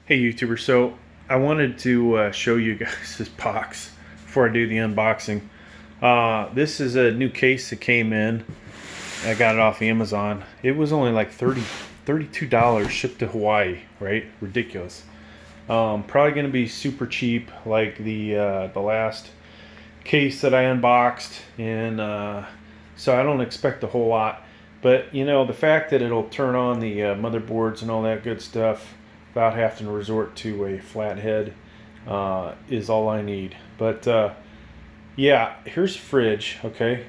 Hey YouTuber, so I wanted to show you guys this box before I do the unboxing. This is a new case that came in. I got it off Amazon. It was only like $32 shipped to Hawaii, right? Ridiculous. Probably going to be super cheap like the last case that I unboxed, and so I don't expect a whole lot. But you know, the fact that it'll turn on the motherboards and all that good stuff without having to resort to a flat head is all I need. But yeah, here's a fridge, okay?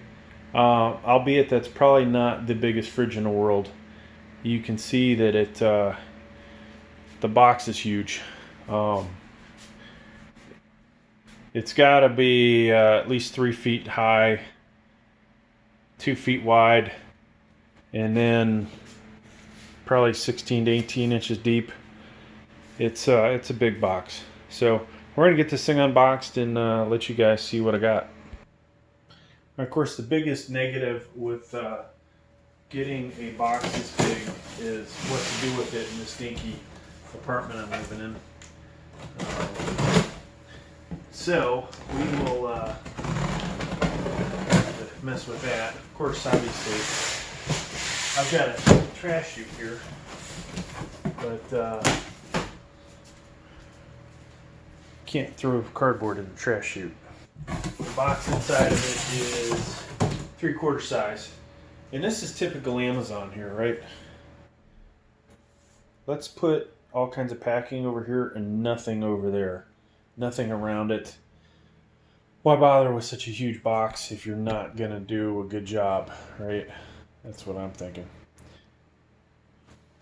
Albeit that's probably not the biggest fridge in the world. You can see that the box is huge. It's got to be at least 3 feet high, 2 feet wide, and then probably 16 to 18 inches deep. It's a big box. So we're gonna get this thing unboxed and let you guys see what I got. Of course, the biggest negative with getting a box this big is what to do with it in this dinky apartment I'm living in. So we will mess with that. Of course, obviously, I've got a trash chute here, but can't throw cardboard in the trash chute. The box inside of it is 3/4 size, and this is typical Amazon here, right? Let's put all kinds of packing over here and nothing over there, nothing around it. Why bother with such a huge box if you're not gonna do a good job, right? That's what I'm thinking.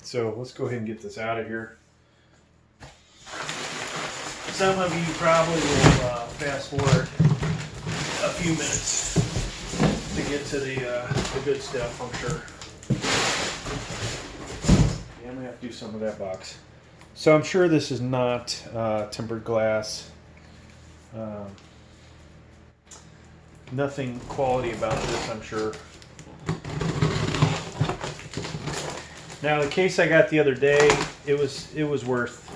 So let's go ahead and get this out of here. Some of you probably will fast forward a few minutes to get to the good stuff, I'm sure. Yeah, I'm going to have to do some of that box. So I'm sure this is not tempered glass. Nothing quality about this, I'm sure. Now the case I got the other day, it was worth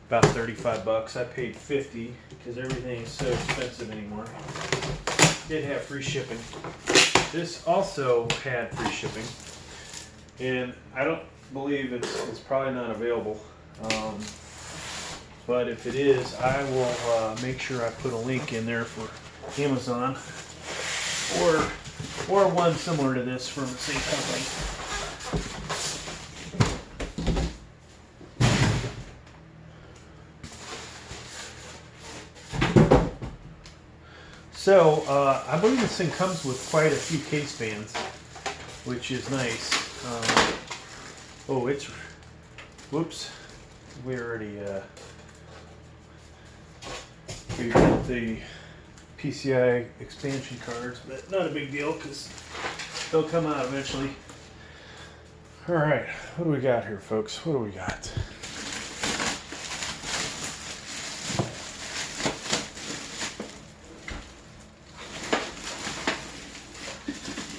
about 35 bucks. I paid 50 because everything is so expensive anymore. Did have free shipping. This also had free shipping, and I don't believe it's probably not available. But if it is, I will make sure I put a link in there for Amazon or one similar to this from the same company. So, I believe this thing comes with quite a few case fans, which is nice. Whoops, we already we got the PCI expansion cards, but not a big deal because they'll come out eventually. All right, what do we got here, folks? What do we got?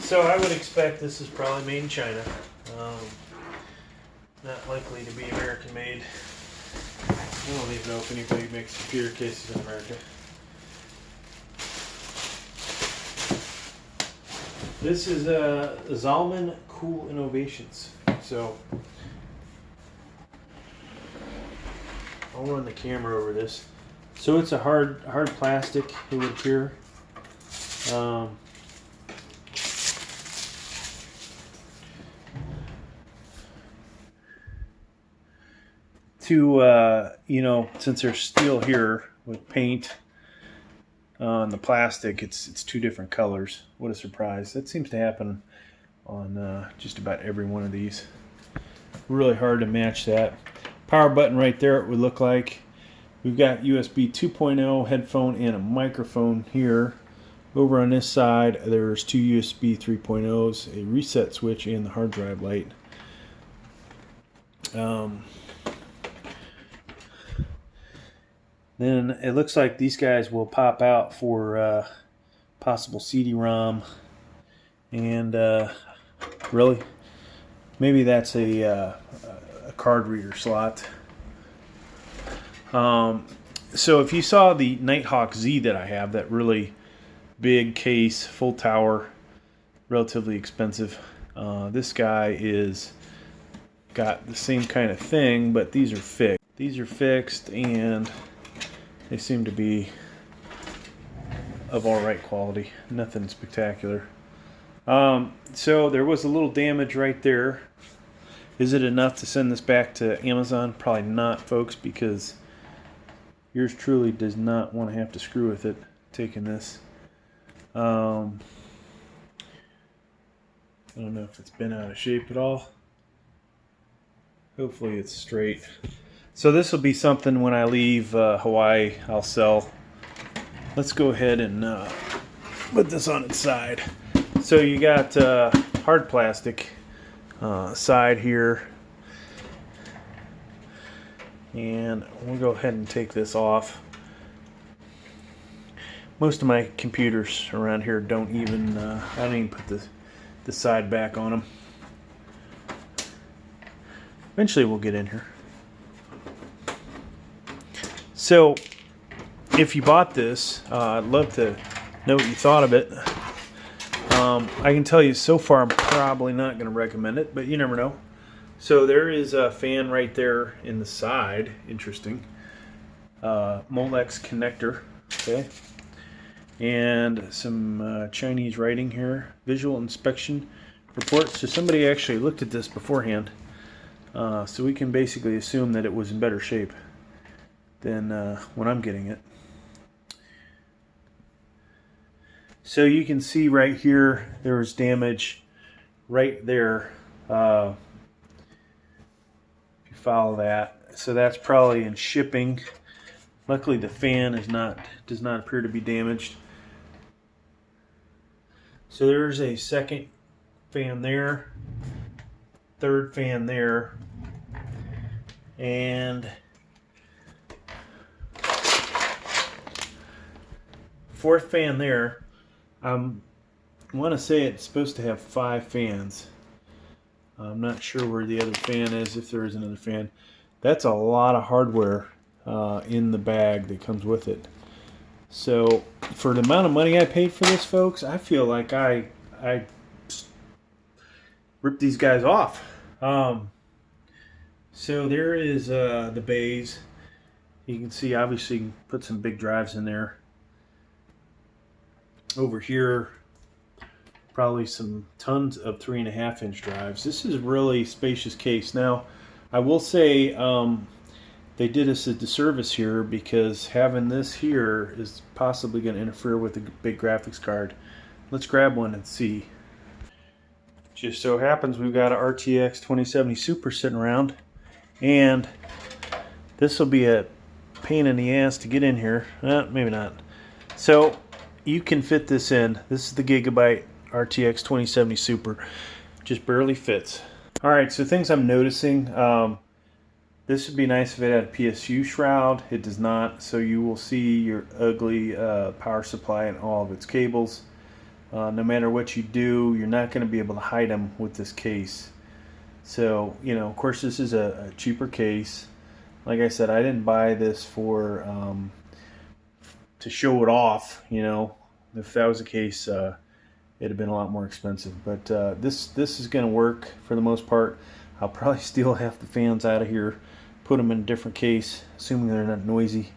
So I would expect this is probably made in China. Not likely to be American made. I don't even know if anybody makes computer cases in America. This is Zalman Cool Innovations. So I'll run the camera over this. So it's a hard plastic, it would appear. You know, since there's steel here with paint on the plastic, it's two different colors. What a surprise. That seems to happen on just about every one of these. Really hard to match that. Power button right there, it would look like. We've got USB 2.0 headphone and a microphone here. Over on this side, there's two USB 3.0s, a reset switch, and the hard drive light. Then it looks like these guys will pop out for possible CD-ROM, and really, maybe that's a card reader slot. So if you saw the Nighthawk Z that I have, that really big case, full tower, relatively expensive, this guy is got the same kind of thing, but these are fixed. These are fixed and they seem to be of all right quality, nothing spectacular. So there was a little damage right there. Is it enough to send this back to Amazon? Probably not, folks, because yours truly does not want to have to screw with it taking this. I don't know if it's been out of shape at all. Hopefully it's straight. So this will be something when I leave Hawaii I'll sell. Let's go ahead and put this on its side. So you got hard plastic side here, and we'll go ahead and take this off. Most of my computers around here don't even I don't even put the side back on them. Eventually we'll get in here. So if you bought this, I'd love to know what you thought of it. I can tell you so far I'm probably not going to recommend it, but you never know. So there is a fan right there in the side. Interesting. Molex connector. Okay. And some Chinese writing here. Visual inspection report. So somebody actually looked at this beforehand. So we can basically assume that it was in better shape than when I'm getting it. So you can see right here there was damage right there. If you follow that, so that's probably in shipping. Luckily the fan does not appear to be damaged. So there's a second fan there, third fan there, and fourth fan there. I want to say it's supposed to have 5 fans. I'm not sure where the other fan is, if there is another fan. That's a lot of hardware in the bag that comes with it. So for the amount of money I paid for this, folks, I feel like I ripped these guys off. So there is the bays. You can see, obviously, you can put some big drives in there. Over here, probably some tons of 3.5-inch drives. This is a really spacious case. Now, I will say they did us a disservice here, because having this here is possibly going to interfere with a big graphics card. Let's grab one and see. Just so happens we've got a RTX 2070 Super sitting around, and this will be a pain in the ass to get in here. Maybe not. So you can fit this in. This is the Gigabyte RTX 2070 Super. Just barely fits. Alright, so things I'm noticing. This would be nice if it had a PSU shroud. It does not, so you will see your ugly power supply and all of its cables. No matter what you do, you're not going to be able to hide them with this case. So, you know, of course this is a cheaper case. Like I said, I didn't buy this for to show it off. You know, if that was the case, it'd have been a lot more expensive. But this is going to work for the most part. I'll probably steal half the fans out of here, put them in a different case, assuming they're not noisy.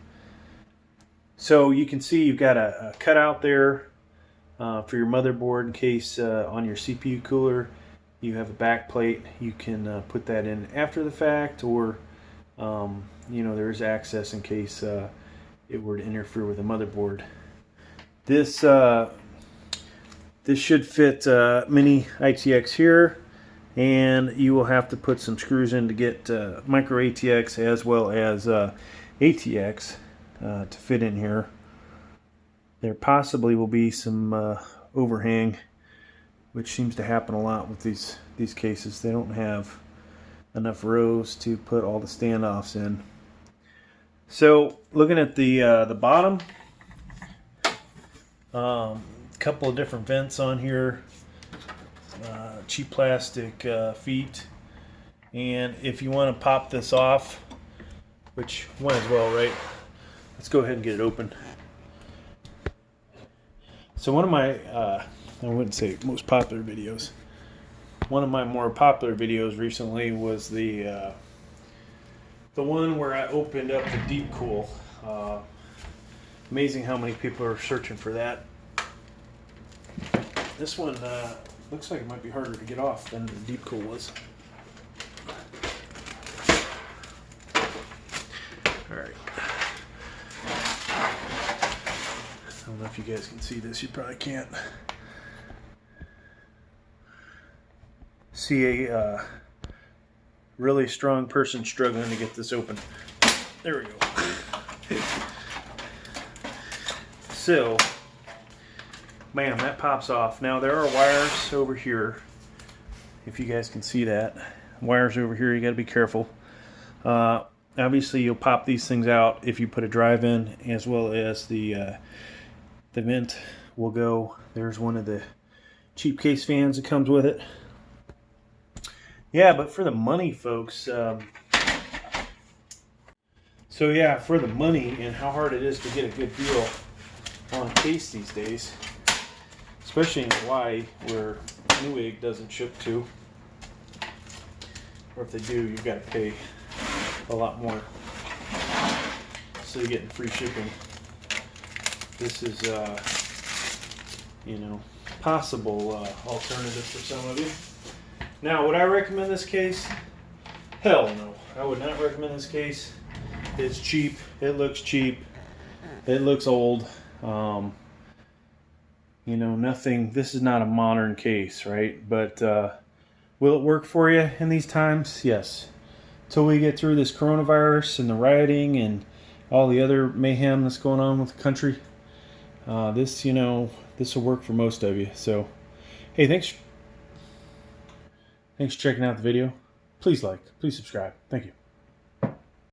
So you can see you've got a cutout there for your motherboard in case on your CPU cooler you have a back plate. You can put that in after the fact, or you know, there is access in case it were to interfere with the motherboard. This should fit mini ATX here, and you will have to put some screws in to get micro ATX as well as ATX to fit in here. There possibly will be some overhang, which seems to happen a lot with these cases. They don't have enough rows to put all the standoffs in. So looking at the bottom, couple of different vents on here, cheap plastic feet, and if you want to pop this off, which might as well, right? Let's go ahead and get it open. So one of my, I wouldn't say most popular videos, one of my more popular videos recently was the one where I opened up the deep cool. Amazing how many people are searching for that. This one looks like it might be harder to get off than the deep cool was. Alright. I don't know if you guys can see this. You probably can't. See a really strong person struggling to get this open. There we go. So, bam, that pops off. Now there are wires over here. If you guys can see that. Wires over here, you got to be careful. Obviously, you'll pop these things out if you put a drive in, as well as the vent will go. There's one of the cheap case fans that comes with it. Yeah, but for the money, folks, so yeah, for the money and how hard it is to get a good deal on a case these days, especially in Hawaii where Newegg doesn't ship to, or if they do, you've got to pay a lot more. So you're getting free shipping. This is, you know, possible alternative for some of you. Now, would I recommend this case? Hell no. I would not recommend this case. It's cheap. It looks cheap. It looks old. You know, nothing. This is not a modern case, right? But will it work for you in these times? Yes. Till we get through this coronavirus and the rioting and all the other mayhem that's going on with the country, this, you know, this will work for most of you. So, hey, thanks for checking out the video. Please like, please subscribe. Thank you.